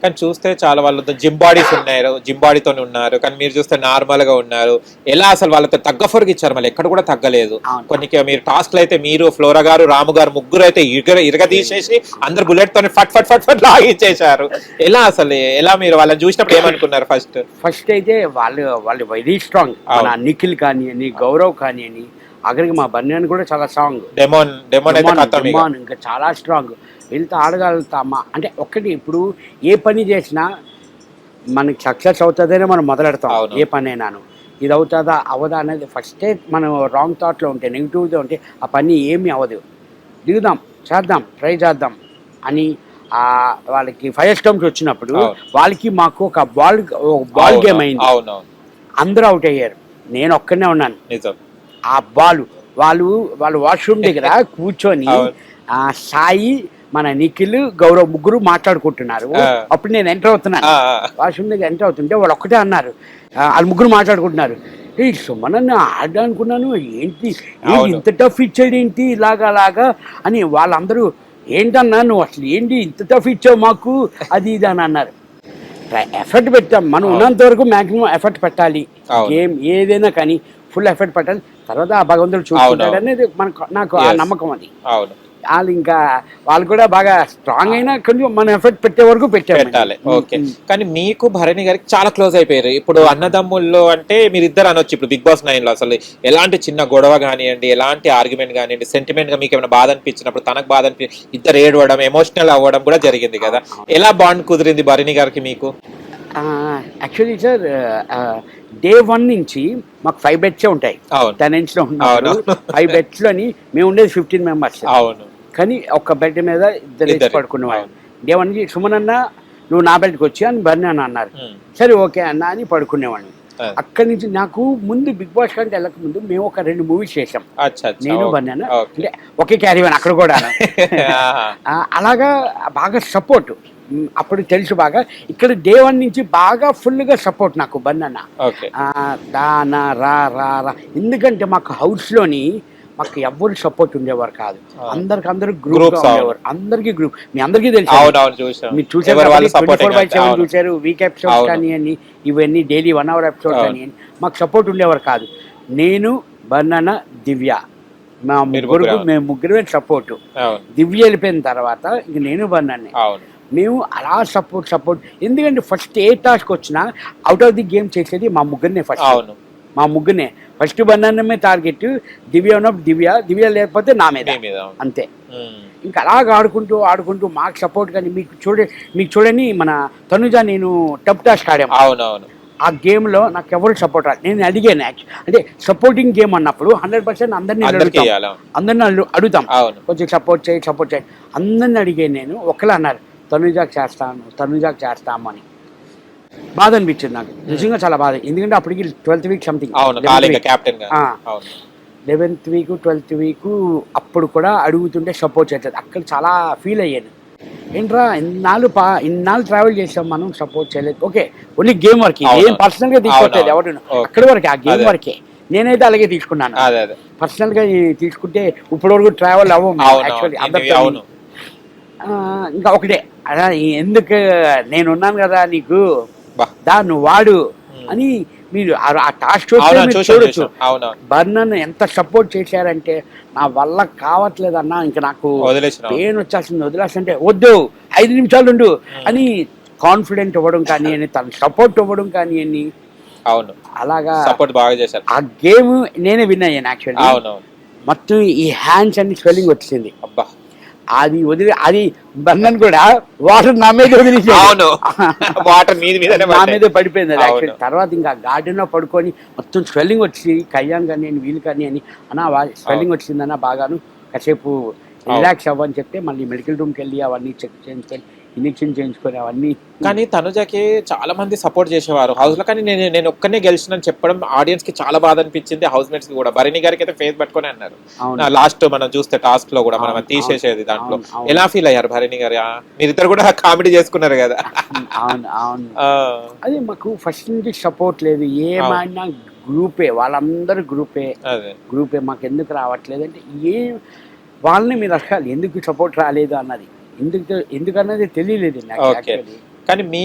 కానీ చూస్తే చాలా వాళ్ళతో జిమ్ బాడీస్ ఉన్నారు, జిమ్ బాడీతో ఉన్నారు, కానీ మీరు చూస్తే నార్మల్ గా ఉన్నారు. ఎలా అసలు వాళ్ళతో తగ్గఫరుగు ఇచ్చారు, మళ్ళీ ఎక్కడ కూడా తగ్గలేదు. కొన్ని మీరు టాస్క్లు అయితే మీరు ఫ్లోరా గారు, రాము గారు ముగ్గురు అయితే ఇరగదీసేసి అందరు బుల్లెట్ తోని ఫట్ ఫట్ ఫట్ ఫట్ లాగిచ్చేసారు. ఎలా అసలు ఎలా మీరు వాళ్ళని చూసినప్పుడు ఏమనుకున్నారు? ఫస్ట్ అయితే వాళ్ళు వెరీ స్ట్రాంగ్. మన నిఖిల్ కానివ్వని, గౌరవ్ కానివ్వని, అక్కడికి మా బన్యాన్ కూడా చాలా స్ట్రాంగ్. డెమోన్ ఇంకా చాలా స్ట్రాంగ్. వీళ్ళతో ఆడగలుగుతామా అంటే ఒక్కటి, ఇప్పుడు ఏ పని చేసినా మనకి సక్సెస్ అవుతుందనే మనం మొదలెడతాం. ఏ పని అయినాను ఇది అవుతుందా అవదా అనేది ఫస్టే మనం రాంగ్ థాట్లో ఉంటే, నెగిటివ్గా ఉంటే ఆ పని ఏమీ అవ్వదు. దిగుదాం, చేద్దాం, ట్రై చేద్దాం అని వాళ్ళకి ఫైర్ స్టంప్స్ వచ్చినప్పుడు వాళ్ళకి మాకు ఒక బాల్ గేమ్ అయింది. అందరూ అవుట్ అయ్యారు, నేను ఒక్కనే ఉన్నాను. ఆ వాళ్ళు వాష్రూమ్ దగ్గర కూర్చొని సాయి, మన నిఖిల్, గౌరవ్ ముగ్గురు మాట్లాడుకుంటున్నారు. అప్పుడు నేను ఎంటర్ అవుతున్నాను, వాష్రూమ్ దగ్గర ఎంటర్ అవుతుంటే వాళ్ళు ఒక్కటే అన్నారు, వాళ్ళు ముగ్గురు మాట్లాడుకుంటున్నారు. సుమనన్ను ఆడనుకున్నాను, ఏంటి ఇంత టఫ్ ఇచ్చాడు ఏంటి ఇలాగా అని. వాళ్ళందరూ ఏంటన్నా నువ్వు అసలు ఏంటి ఇంత టఫ్ ఇచ్చావు మాకు, అది ఇది అని అన్నారు. ఎఫర్ట్ పెట్టాం, మనం ఉన్నంత వరకు మ్యాక్సిమం ఎఫర్ట్ పెట్టాలి. గేమ్ ఏదైనా కానీ ఫుల్ ఎఫర్ట్ పెట్టాలి, తర్వాత ఆ భగవంతుడు చూసుకుంటాడు అనేది నాకు ఆ నమ్మకం. అది వాళ్ళు కూడా బాగా స్ట్రాంగ్ అయినా కొంచెం మన ఎఫర్ట్ పెట్టే వరకు పెట్టాలి. ఓకే, కానీ మీకు భరణి గారికి చాలా క్లోజ్ అయిపోయారు. ఇప్పుడు అన్నదమ్ముల్లో అంటే మీరు ఇద్దరు అనొచ్చు. ఇప్పుడు బిగ్ బాస్ 9 లో అసలు ఎలాంటి చిన్న గొడవ కానివ్వండి, ఎలాంటి ఆర్గ్యుమెంట్ కానివ్వండి, సెంటిమెంట్ గా మీకు ఏమైనా బాధ అనిపించినప్పుడు తనకు బాధ ఇద్దరు ఏడవడం, ఎమోషనల్ అవ్వడం కూడా జరిగింది కదా. ఎలా బాండ్ కుదిరింది భరణి గారికి మీకు? యాక్చువల్లీ సార్, డే 1 నుంచి మాకు 5 బెడ్సే ఉంటాయి. 10 inch లో ఉన్నారు 5 బెడ్స్ లోని మేము ఉండేది 15 members. కానీ ఒక్క బెడ్ మీద ఇద్దరు పడుకునేవాళ్ళం. డే 1 నుంచి సుమనన్న నువ్వు నా బెడ్కి వచ్చి అని బర్ని అని అన్నారు. సరే ఓకే అన్న అని పడుకునేవాడిని. అక్కడి నుంచి నాకు ముందు బిగ్ బాస్ కంటే వెళ్ళక ముందు మేము ఒక 2 movies చేసాం, నేను బర్ని అన్న. అంటే ఒకే క్యారీవన్ అక్కడ కూడా. అలాగా బాగా సపోర్ట్ అప్పుడు తెలుసు బాగా. ఇక్కడ డే 1 నుంచి బాగా ఫుల్గా సపోర్ట్ నాకు బన్నన్న. దానా రా రా రా, ఎందుకంటే మాకు హౌస్లోని మాకు ఎవరు సపోర్ట్ ఉండేవారు కాదు. అందరు గ్రూప్ ఉండేవారు. అందరికి గ్రూప్, మీ అందరికీ తెలుసు, మీరు చూసారు 24/7 చూసారు. వీక్ ఎపిసోడ్స్ కానివ్వండి, ఇవన్నీ డైలీ 1 hour ఎపిసోడ్స్ కానివ్వండి, మాకు సపోర్ట్ ఉండేవారు కాదు. నేను, బన్నన్న, దివ్య, మేము ముగ్గురు సపోర్ట్. దివ్య వెళ్ళిపోయిన తర్వాత ఇంక నేను బన్నన్నే. మేము అలా సపోర్ట్. ఎందుకంటే ఫస్ట్ ఏ టాస్క్ వచ్చినా అవుట్ ఆఫ్ ది గేమ్ చేసేది మా ముగ్గురినే. మా ముగ్గురినే ఫస్ట్ బన్నమే టార్గెట్. దివ్య ఉన్నప్పుడు దివ్య లేకపోతే నా మీద, అంతే. ఇంకా అలాగ ఆడుకుంటూ మాకు సపోర్ట్. కానీ మీకు చూడని మన తనుజ, నేను టప్ టాస్క్ ఆడాము. ఆ గేమ్లో నాకు ఎవరు సపోర్ట్ రాదు. నేను అడిగాను, అంటే సపోర్టింగ్ గేమ్ అన్నప్పుడు 100% అందరినీ అడుగుతాం, కొంచెం సపోర్ట్ చేయి అందరిని అడిగాను నేను. ఒకలా అన్నారు తనుజాకి చేస్తాము అని. బాధ అనిపించింది నాకు, నిజంగా చాలా బాధ. ఎందుకంటే అప్పటికి 12th week something, 11th week 12th week అప్పుడు కూడా అడుగుతుంటే సపోర్ట్ చేయట్లేదు. అక్కడ చాలా ఫీల్ అయ్యాను. ఏంట్రా ఇన్నాళ్ళు ట్రావెల్ చేసాం మనం, సపోర్ట్ చేయలేదు. ఓకే, ఓన్లీ గేమ్ వరకే, ఏం పర్సనల్గా తీసుకోవట్లేదు ఎవరు, అక్కడి వరకే, ఆ గేమ్ వరకే. నేనైతే అలాగే తీసుకున్నాను. పర్సనల్గా తీసుకుంటే ఇప్పటి వరకు ట్రావెల్ అవ్వము యాక్చువల్లీ అందరితో. ఇంకా ఒకటే, అలా ఎందుకు నేనున్నాను కదా నీకు, నువ్వు వాడు అని మీరు ఆ టాస్క్ చూడొచ్చు. బర్నన్ ఎంత సపోర్ట్ చేశారంటే నా వల్ల కావట్లేదన్నా, ఇంకా నాకు పెయిన్ వచ్చేస్తుంది, వదిలేస్తుంటే వద్దు 5 నిమిషాలు ఉండు అని కాన్ఫిడెంట్ ఇవ్వడం కానీ అని, తన సపోర్ట్ ఇవ్వడం కానీ అని. అలాగా సపోర్ట్ బాగా చేశారు. ఆ గేమ్ నేనే విన్ అయ్యాను యాక్చువల్లీ. మొత్తం ఈ హ్యాండ్స్ అన్ని స్వెల్లింగ్ వచ్చింది. అది బంధన్ కూడా వాటర్ నా మీద నా మీద పడిపోయింది అది యాక్చువల్లీ. తర్వాత ఇంకా గార్డెన్ లో పడుకొని మొత్తం స్వెల్లింగ్ వచ్చి కయ్యాను కానీ నేను వీలు కానీ అని స్వెల్లింగ్ వచ్చిందన్న బాగాను. కాసేపు రిలాక్స్ అవ్వని చెప్తే మళ్ళీ మెడికల్ రూమ్కి వెళ్ళి అవన్నీ చెక్ చేయించుకొని ఇంజెక్షన్ చేయించుకొని అవన్నీ. కానీ తనుజకి చాలా మంది సపోర్ట్ చేసేవారు హౌస్ లో, కానీ నేను ఒక్కనే గెలిచినని చెప్పడం ఆడియన్స్ కి చాలా బాధ అనిపించింది, హౌస్ మేట్స్ కి కూడా. భరణి గారికి అయితే ఫేస్ పట్టుకొని అన్నారు లాస్ట్ మనం చూస్తే టాస్క్ లో కూడా, మనం తీసేసేది దాంట్లో. ఎలా ఫీల్ అయ్యారు భరణి గారు? మీరిద్దరు కూడా కామెడీ చేసుకున్నారు కదా. అవును, అది మాకు ఫస్ట్ నుంచి సపోర్ట్ లేదు. ఏమైనా గ్రూపే, వాళ్ళందరూ గ్రూపే మాకు ఎందుకు రావట్లేదు అంటే వాళ్ళని మీరు అసలు ఎందుకు సపోర్ట్ రాలేదు అన్నది, ఎందుకన్నది తెలియలేదు నాకు యాక్చువల్లీ. కానీ మీ